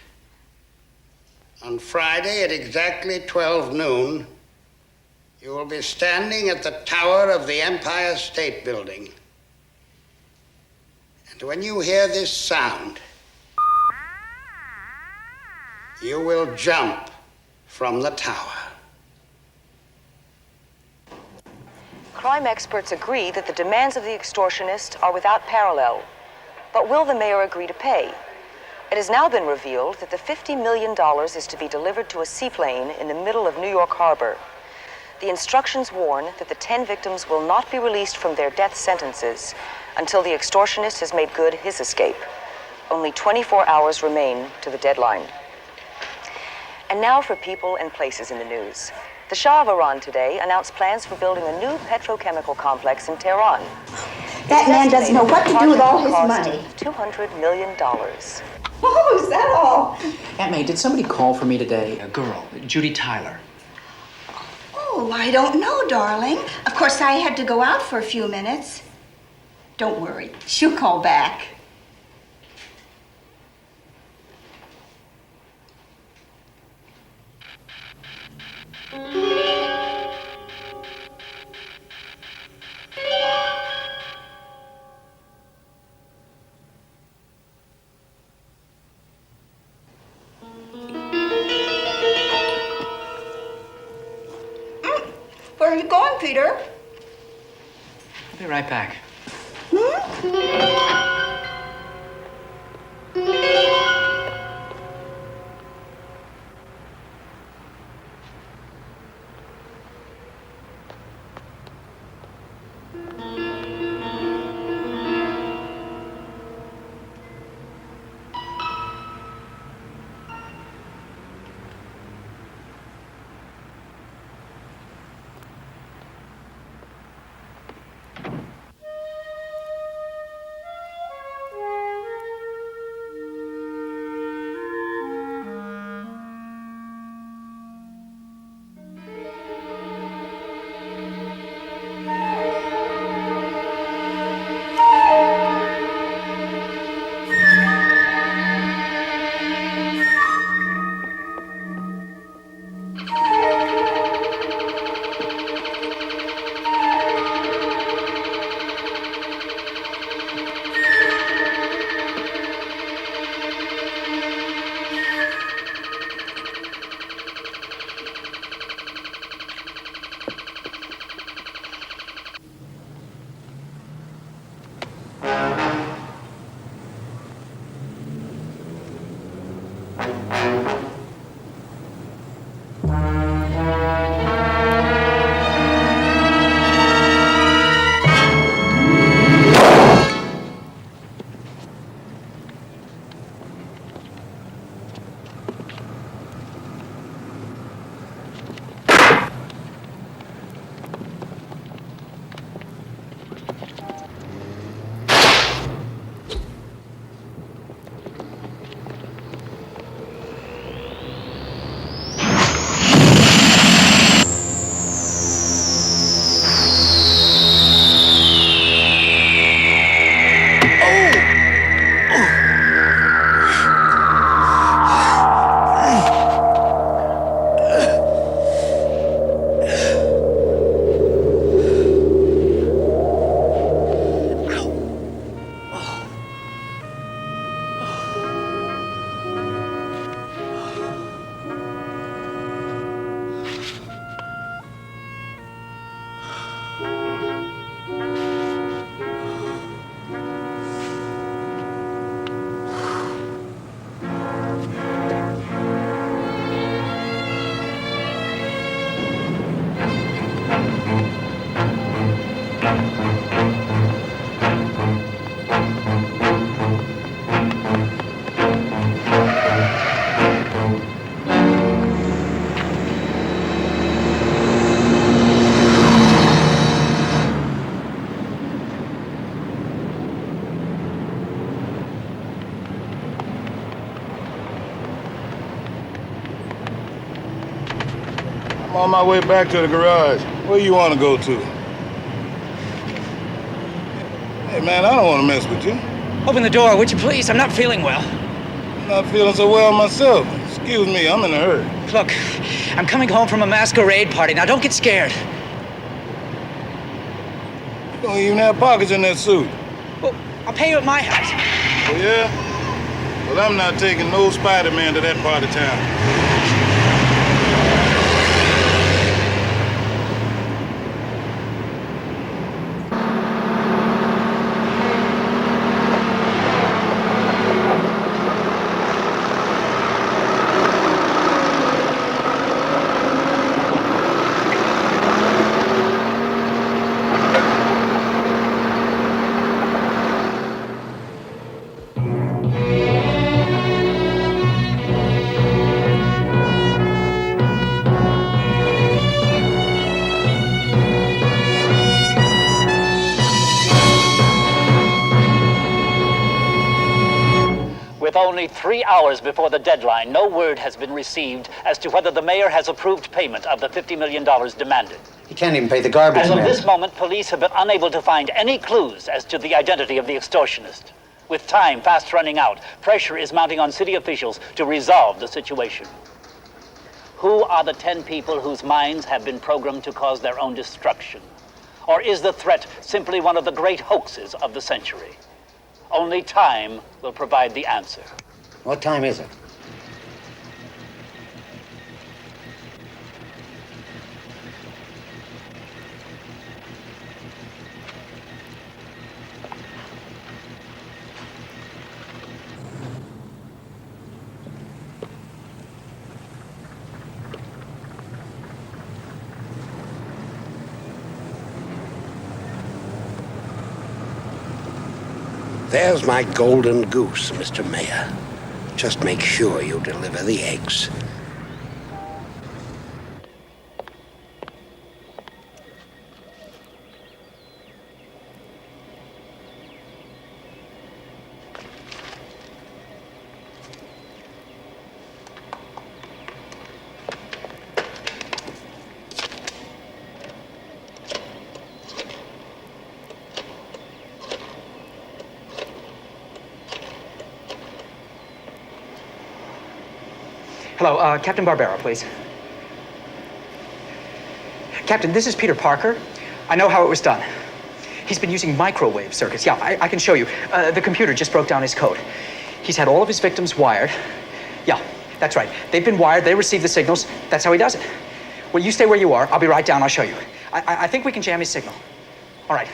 On Friday at exactly 12 noon, you will be standing at the tower of the Empire State Building. And when you hear this sound, you will jump from the tower. Crime experts agree that the demands of the extortionist are without parallel. But will the mayor agree to pay? It has now been revealed that the $50 million is to be delivered to a seaplane in the middle of New York Harbor. The instructions warn that the 10 victims will not be released from their death sentences until the extortionist has made good his escape. Only 24 hours remain to the deadline. And now for people and places in the news. The Shah of Iran today announced plans for building a new petrochemical complex in Tehran. That man doesn't know what to do with all his Cost money. $200 million. Oh, is that all? Aunt May, did somebody call for me today? A girl, Judy Tyler. Oh, I don't know, darling. Of course, I had to go out for a few minutes. Don't worry, she'll call back. Where are you going, Peter? I'll be right back. I'm on my way back to the garage. Where you want to go to? Hey, man, I don't want to mess with you. Open the door, would you please? I'm not feeling well. I'm not feeling so well myself. Excuse me, I'm in a hurry. Look, I'm coming home from a masquerade party. Now, don't get scared. You don't even have pockets in that suit. Well, I'll pay you at my house. Oh, yeah? Well, I'm not taking no Spider-Man to that part of town. only 3 hours before the deadline, no word has been received as to whether the mayor has approved payment of the $50 million demanded. He can't even pay the garbage As of man. this moment, police have been unable to find any clues as to the identity of the extortionist. With time fast running out, pressure is mounting on city officials to resolve the situation. Who are the 10 people whose minds have been programmed to cause their own destruction? Or is the threat simply one of the great hoaxes of the century? Only time will provide the answer. What time is it? There's my golden goose, Mr. Mayor. Just make sure you deliver the eggs. Hello, Captain Barbera, please. Captain, this is Peter Parker. I know how it was done. He's been using microwave circuits. Yeah, I can show you. The computer just broke down his code. He's had all of his victims wired. Yeah, that's right. They've been wired. They receive the signals. That's how he does it. Well, you stay where you are. I'll be right down. I'll show you. I think we can jam his signal. All right.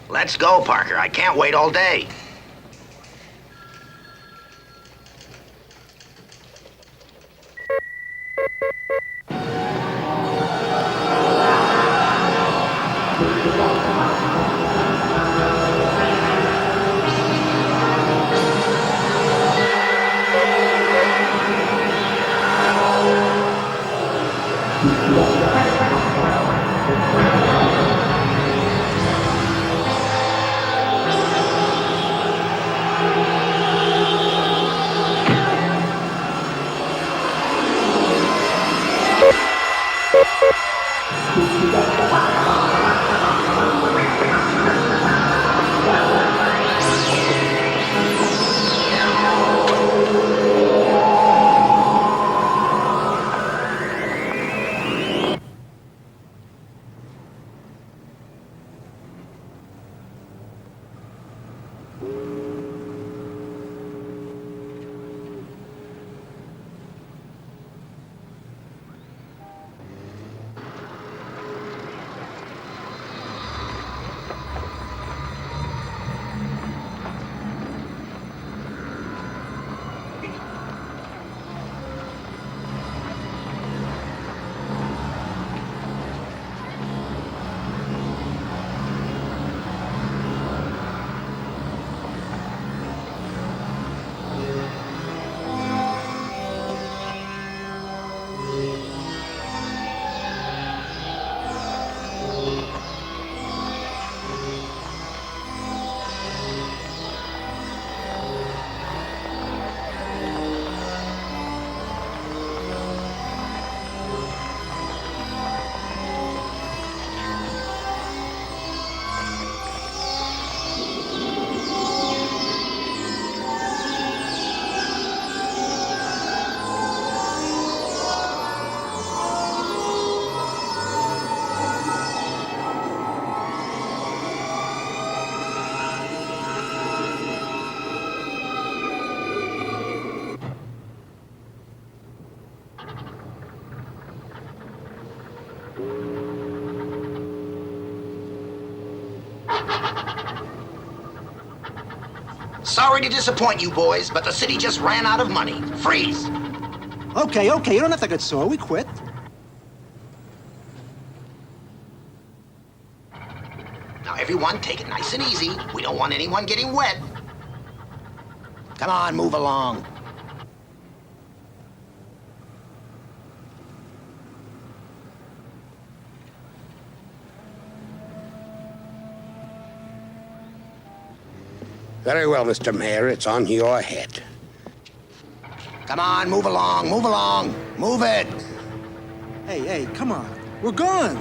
Let's go, Parker. I can't wait all day. sorry to disappoint you boys, but the city just ran out of money. Freeze! Okay, you don't have to get sore. We quit. Now, everyone, take it nice and easy. We don't want anyone getting wet. Come on, move along. Very well, Mr. Mayor, it's on your head. Come on, move along, move along. Move it. Hey, come on. We're gone.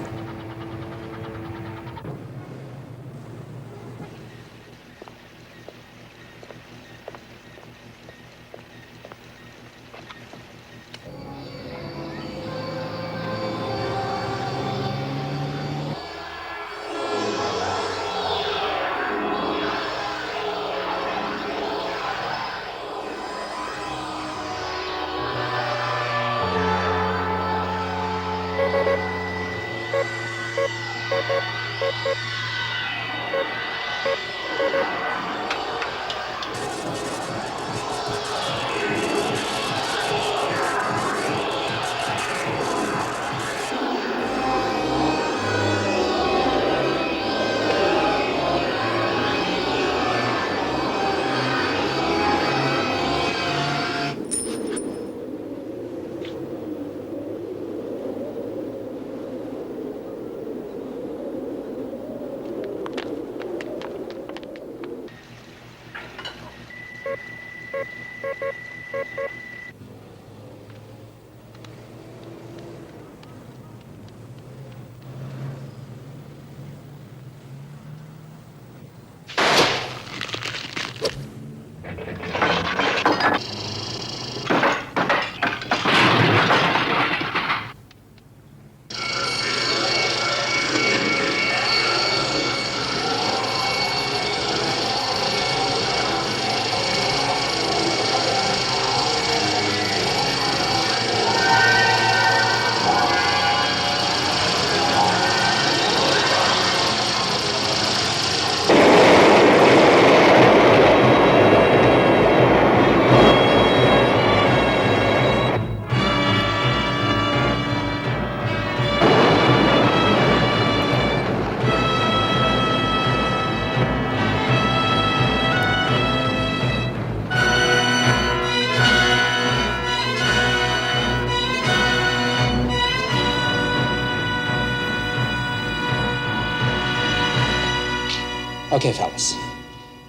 Okay, fellas.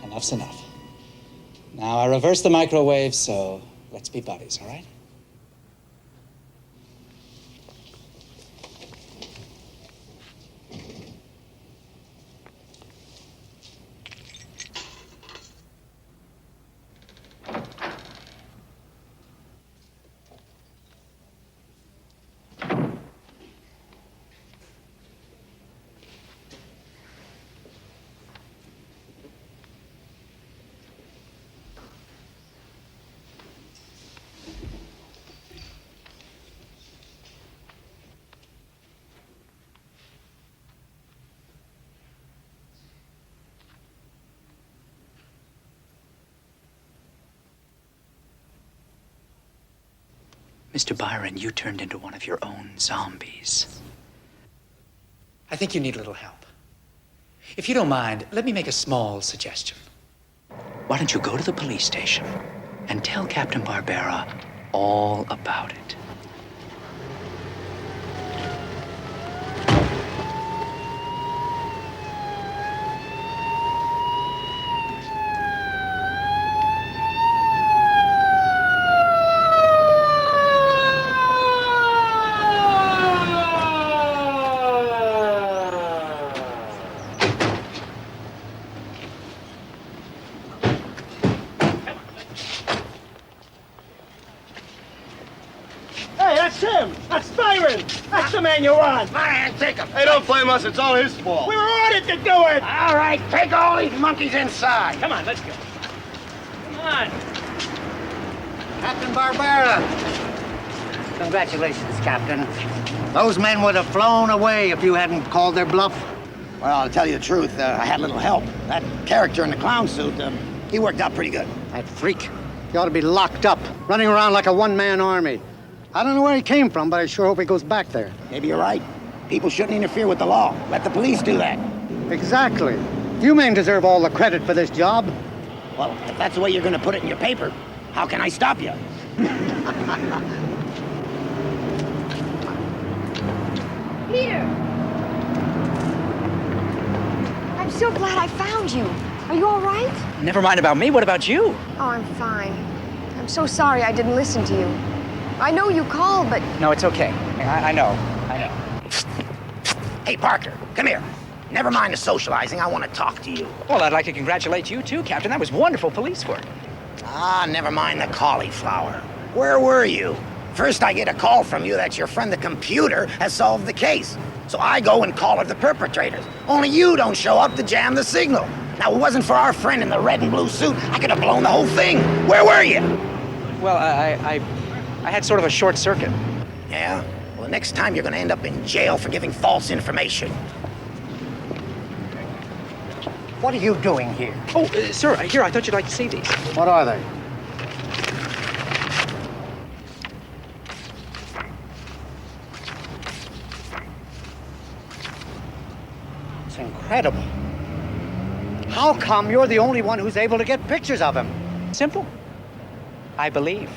Enough's enough. Now, I reversed the microwave, so let's be buddies, all right? Mr. Byron, you turned into one of your own zombies. I think you need a little help. If you don't mind, let me make a small suggestion. Why don't you go to the police station and tell Captain Barbera all about it? That's him! That's Byron! That's the man you're on! My hand, take him! Hey, don't blame us. It's all his fault. We were ordered to do it! All right, take all these monkeys inside. Come on, let's go. Come on. Captain Barbera. Congratulations, Captain. Those men would have flown away if you hadn't called their bluff. Well, to tell you the truth, I had a little help. That character in the clown suit, He worked out pretty good. That freak. He ought to be locked up, running around like a one-man army. I don't know where he came from, but I sure hope he goes back there. Maybe you're right. People shouldn't interfere with the law. Let the police do that. Exactly. You men deserve all the credit for this job. Well, if that's the way you're going to put it in your paper, how can I stop you? Peter! I'm so glad I found you. Are you all right? Never mind about me. What about you? Oh, I'm fine. I'm so sorry I didn't listen to you. I know you called, but... No, it's okay. I know. Hey, Parker, come here. Never mind the socializing. I want to talk to you. Well, I'd like to congratulate you too, Captain. That was wonderful police work. Ah, never mind the cauliflower. Where were you? First, I get a call from you that your friend the computer has solved the case. So I go and call her the perpetrators. Only you don't show up to jam the signal. Now, it wasn't for our friend in the red and blue suit. I could have blown the whole thing. Where were you? Well, I had sort of a short circuit. Yeah? Well, next time you're going to end up in jail for giving false information. What are you doing here? Oh, sir, here, I thought you'd like to see these. What are they? It's incredible. How come you're the only one who's able to get pictures of him? Simple. I believe.